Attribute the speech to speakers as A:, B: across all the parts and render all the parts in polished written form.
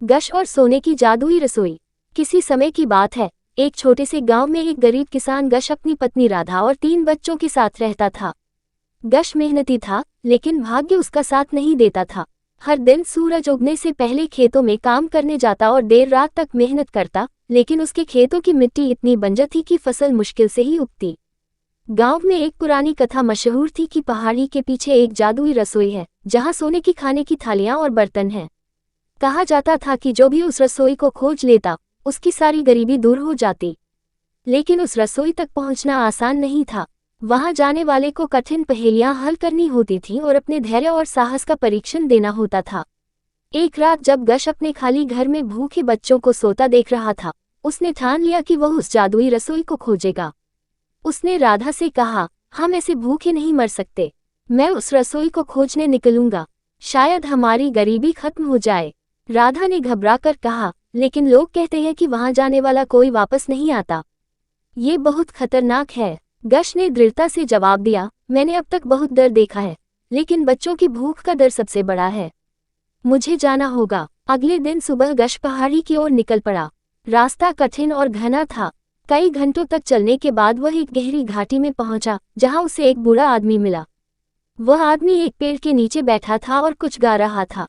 A: गश और सोने की जादुई रसोई। किसी समय की बात है, एक छोटे से गांव में एक गरीब किसान गश अपनी पत्नी राधा और 3 बच्चों के साथ रहता था। गश मेहनती था, लेकिन भाग्य उसका साथ नहीं देता था। हर दिन सूरज उगने से पहले खेतों में काम करने जाता और देर रात तक मेहनत करता, लेकिन उसके खेतों की मिट्टी इतनी बंजर थी कि फसल मुश्किल से ही उगती। गांव में एक पुरानी कथा मशहूर थी कि पहाड़ी के पीछे एक जादुई रसोई है, जहां सोने की खाने की थालियां और बर्तन हैं। कहा जाता था कि जो भी उस रसोई को खोज लेता, उसकी सारी गरीबी दूर हो जाती। लेकिन उस रसोई तक पहुंचना आसान नहीं था। वहां जाने वाले को कठिन पहेलियां हल करनी होती थीं और अपने धैर्य और साहस का परीक्षण देना होता था। एक रात जब गश अपने खाली घर में भूखे बच्चों को सोता देख रहा था, उसने ठान लिया कि वह उस जादुई रसोई को खोजेगा। उसने राधा से कहा, हम ऐसे भूखे नहीं मर सकते। मैं उस रसोई को खोजने निकलूंगा, शायद हमारी गरीबी खत्म हो जाए। राधा ने घबराकर कहा, लेकिन लोग कहते हैं कि वहां जाने वाला कोई वापस नहीं आता। ये बहुत खतरनाक है। गश ने दृढ़ता से जवाब दिया, मैंने अब तक बहुत डर देखा है, लेकिन बच्चों की भूख का डर सबसे बड़ा है। मुझे जाना होगा। अगले दिन सुबह गश पहाड़ी की ओर निकल पड़ा। रास्ता कठिन और घना था। कई घंटों तक चलने के बाद वह एक गहरी घाटी में पहुंचा, जहां उसे एक बूढ़ा आदमी मिला। वह आदमी एक पेड़ के नीचे बैठा था और कुछ गा रहा था।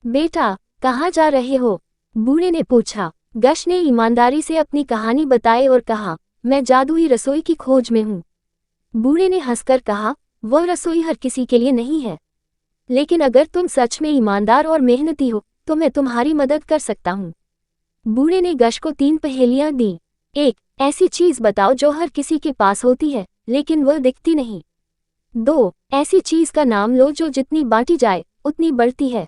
A: बेटा, कहाँ जा रहे हो? बूढ़े ने पूछा। गश ने ईमानदारी से अपनी कहानी बताई और कहा, मैं जादुई रसोई की खोज में हूँ। बूढ़े ने हंसकर कहा, वह रसोई हर किसी के लिए नहीं है, लेकिन अगर तुम सच में ईमानदार और मेहनती हो तो मैं तुम्हारी मदद कर सकता हूँ। बूढ़े ने गश को 3 पहेलियां दी। 1. ऐसी चीज बताओ जो हर किसी के पास होती है, लेकिन वह दिखती नहीं। 2. ऐसी चीज का नाम लो जो जितनी बांटी जाए उतनी बढ़ती है।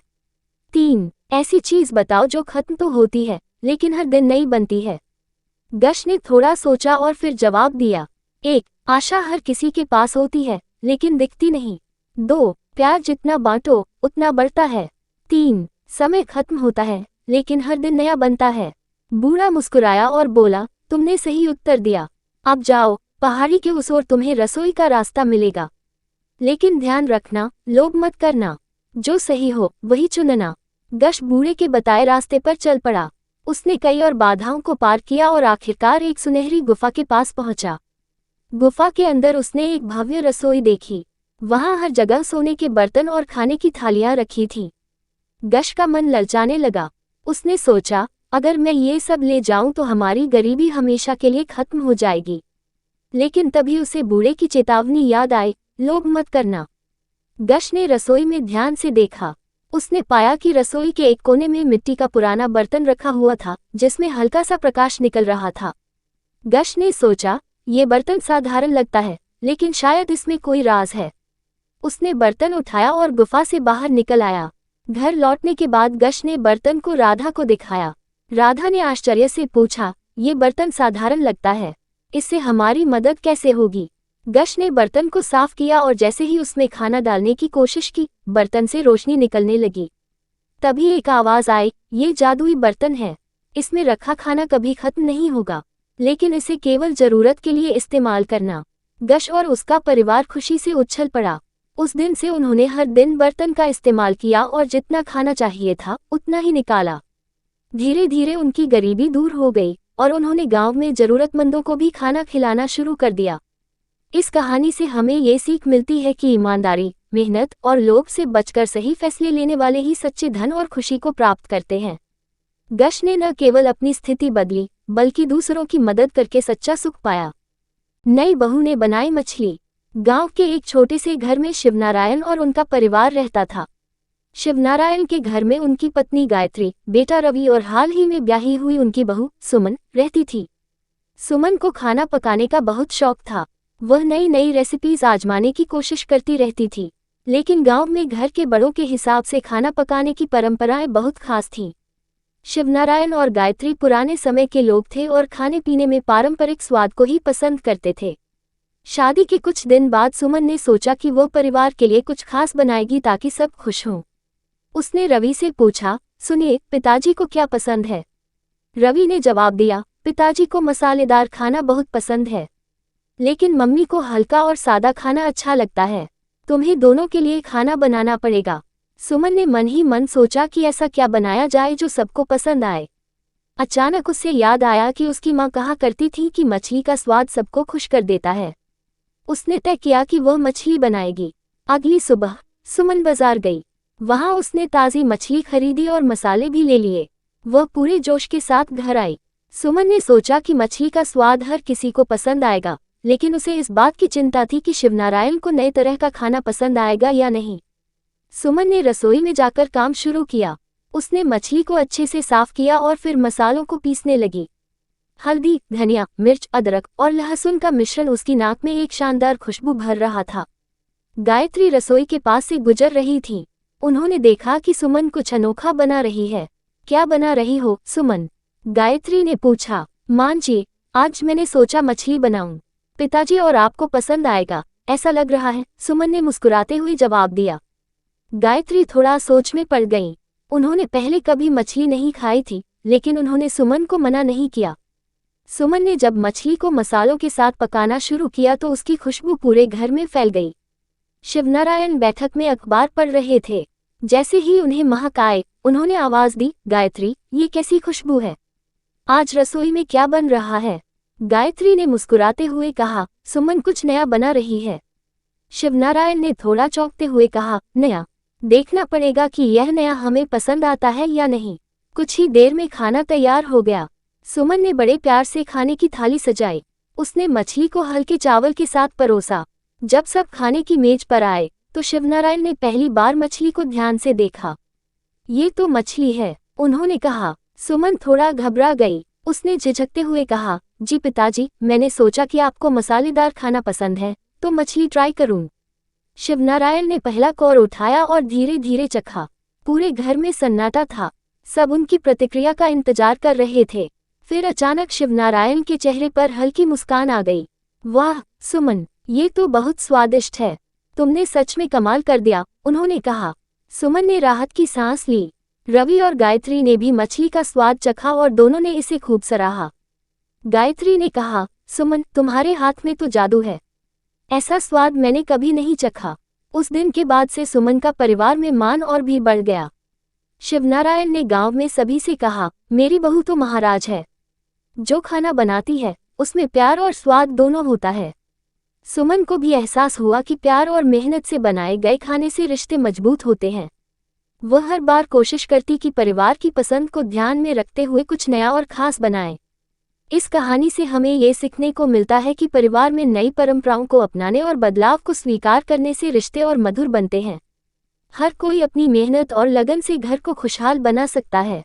A: 3. ऐसी चीज बताओ जो खत्म तो होती है, लेकिन हर दिन नई बनती है। गश ने थोड़ा सोचा और फिर जवाब दिया। 1. आशा हर किसी के पास होती है, लेकिन दिखती नहीं। 2. प्यार जितना बांटो उतना बढ़ता है। 3. समय खत्म होता है, लेकिन हर दिन नया बनता है। बूढ़ा मुस्कुराया और बोला, तुमने सही उत्तर दिया। अब जाओ, पहाड़ी के उस ओर तुम्हें रसोई का रास्ता मिलेगा। लेकिन ध्यान रखना, लोभ मत करना। जो सही हो वही चुनना। गश बूढ़े के बताए रास्ते पर चल पड़ा। उसने कई और बाधाओं को पार किया और आखिरकार एक सुनहरी गुफा के पास पहुंचा। गुफा के अंदर उसने एक भव्य रसोई देखी। वहां हर जगह सोने के बर्तन और खाने की थालियां रखी थीं। गश का मन ललचाने लगा। उसने सोचा, अगर मैं ये सब ले जाऊं तो हमारी गरीबी हमेशा के लिए खत्म हो जाएगी। लेकिन तभी उसे बूढ़े की चेतावनी याद आई, लोभ मत करना। गश ने रसोई में ध्यान से देखा। उसने पाया कि रसोई के एक कोने में मिट्टी का पुराना बर्तन रखा हुआ था, जिसमें हल्का सा प्रकाश निकल रहा था। गश ने सोचा, ये बर्तन साधारण लगता है, लेकिन शायद इसमें कोई राज है। उसने बर्तन उठाया और गुफा से बाहर निकल आया। घर लौटने के बाद गश ने बर्तन को राधा को दिखाया। राधा ने आश्चर्य से पूछा, ये बर्तन साधारण लगता है, इससे हमारी मदद कैसे होगी? गश ने बर्तन को साफ किया और जैसे ही उसमें खाना डालने की कोशिश की, बर्तन से रोशनी निकलने लगी। तभी एक आवाज आई, ये जादुई बर्तन है, इसमें रखा खाना कभी खत्म नहीं होगा, लेकिन इसे केवल जरूरत के लिए इस्तेमाल करना। गश और उसका परिवार खुशी से उछल पड़ा। उस दिन से उन्होंने हर दिन बर्तन का इस्तेमाल किया और जितना खाना चाहिए था उतना ही निकाला। धीरे धीरे उनकी गरीबी दूर हो गई और उन्होंने गांव में जरूरतमंदों को भी खाना खिलाना शुरू कर दिया। इस कहानी से हमें ये सीख मिलती है कि ईमानदारी, मेहनत और लोभ से बचकर सही फैसले लेने वाले ही सच्चे धन और खुशी को प्राप्त करते हैं। गश ने न केवल अपनी स्थिति बदली, बल्कि दूसरों की मदद करके सच्चा सुख पाया। नई बहू ने बनाई मछली। गांव के एक छोटे से घर में शिवनारायण और उनका परिवार रहता था। शिवनारायण के घर में उनकी पत्नी गायत्री, बेटा रवि और हाल ही में ब्याही हुई उनकी बहू सुमन रहती थी। सुमन को खाना पकाने का बहुत शौक था। वह नई नई रेसिपीज आजमाने की कोशिश करती रहती थी। लेकिन गांव में घर के बड़ों के हिसाब से खाना पकाने की परंपराएं बहुत खास थीं। शिवनारायण और गायत्री पुराने समय के लोग थे और खाने पीने में पारंपरिक स्वाद को ही पसंद करते थे। शादी के कुछ दिन बाद सुमन ने सोचा कि वो परिवार के लिए कुछ खास बनाएगी ताकि सब खुश हों। उसने रवि से पूछा, सुनिए, पिताजी को क्या पसंद है? रवि ने जवाब दिया, पिताजी को मसालेदार खाना बहुत पसंद है, लेकिन मम्मी को हल्का और सादा खाना अच्छा लगता है। तुम्हें दोनों के लिए खाना बनाना पड़ेगा। सुमन ने मन ही मन सोचा कि ऐसा क्या बनाया जाए जो सबको पसंद आए। अचानक उससे याद आया कि उसकी माँ कहा करती थी कि मछली का स्वाद सबको खुश कर देता है। उसने तय किया कि वह मछली बनाएगी। अगली सुबह सुमन बाजार गई। वहां उसने ताज़ी मछली खरीदी और मसाले भी ले लिए। वह पूरे जोश के साथ घर आई। सुमन ने सोचा कि मछली का स्वाद हर किसी को पसंद आएगा, लेकिन उसे इस बात की चिंता थी कि शिवनारायण को नए तरह का खाना पसंद आएगा या नहीं। सुमन ने रसोई में जाकर काम शुरू किया। उसने मछली को अच्छे से साफ किया और फिर मसालों को पीसने लगी। हल्दी, धनिया, मिर्च, अदरक और लहसुन का मिश्रण उसकी नाक में एक शानदार खुशबू भर रहा था। गायत्री रसोई के पास से गुजर रही थी। उन्होंने देखा कि सुमन कुछ अनोखा बना रही है। क्या बना रही हो, सुमन? गायत्री ने पूछा। मां जी, आज मैंने सोचा मछली बनाऊं। पिताजी और आपको पसंद आएगा, ऐसा लग रहा है, सुमन ने मुस्कुराते हुए जवाब दिया। गायत्री थोड़ा सोच में पड़ गईं। उन्होंने पहले कभी मछली नहीं खाई थी, लेकिन उन्होंने सुमन को मना नहीं किया। सुमन ने जब मछली को मसालों के साथ पकाना शुरू किया तो उसकी खुशबू पूरे घर में फैल गई। शिवनारायण बैठक में अखबार पढ़ रहे थे। जैसे ही उन्हें महक आए, उन्होंने आवाज दी, गायत्री, ये कैसी खुशबू है? आज रसोई में क्या बन रहा है? गायत्री ने मुस्कुराते हुए कहा, सुमन कुछ नया बना रही है। शिवनारायण ने थोड़ा चौंकते हुए कहा, नया? देखना पड़ेगा कि यह नया हमें पसंद आता है या नहीं। कुछ ही देर में खाना तैयार हो गया। सुमन ने बड़े प्यार से खाने की थाली सजाई। उसने मछली को हल्के चावल के साथ परोसा। जब सब खाने की मेज पर आए तो शिवनारायण ने पहली बार मछली को ध्यान से देखा। ये तो मछली है, उन्होंने कहा। सुमन थोड़ा घबरा गई। उसने झिझकते हुए कहा, जी पिताजी, मैंने सोचा कि आपको मसालेदार खाना पसंद है, तो मछली ट्राई करूं। शिवनारायण ने पहला कौर उठाया और धीरे धीरे चखा। पूरे घर में सन्नाटा था। सब उनकी प्रतिक्रिया का इंतजार कर रहे थे। फिर अचानक शिवनारायण के चेहरे पर हल्की मुस्कान आ गई। वाह सुमन, ये तो बहुत स्वादिष्ट है। तुमने सच में कमाल कर दिया, उन्होंने कहा। सुमन ने राहत की सांस ली। रवि और गायत्री ने भी मछली का स्वाद चखा और दोनों ने इसे खूब सराहा। गायत्री ने कहा, सुमन, तुम्हारे हाथ में तो जादू है। ऐसा स्वाद मैंने कभी नहीं चखा। उस दिन के बाद से सुमन का परिवार में मान और भी बढ़ गया। शिवनारायण ने गांव में सभी से कहा, मेरी बहू तो महाराज है। जो खाना बनाती है उसमें प्यार और स्वाद दोनों होता है। सुमन को भी एहसास हुआ कि प्यार और मेहनत से बनाए गए खाने से रिश्ते मजबूत होते हैं। वह हर बार कोशिश करती कि परिवार की पसंद को ध्यान में रखते हुए कुछ नया और खास बनाए। इस कहानी से हमें ये सीखने को मिलता है कि परिवार में नई परंपराओं को अपनाने और बदलाव को स्वीकार करने से रिश्ते और मधुर बनते हैं। हर कोई अपनी मेहनत और लगन से घर को खुशहाल बना सकता है।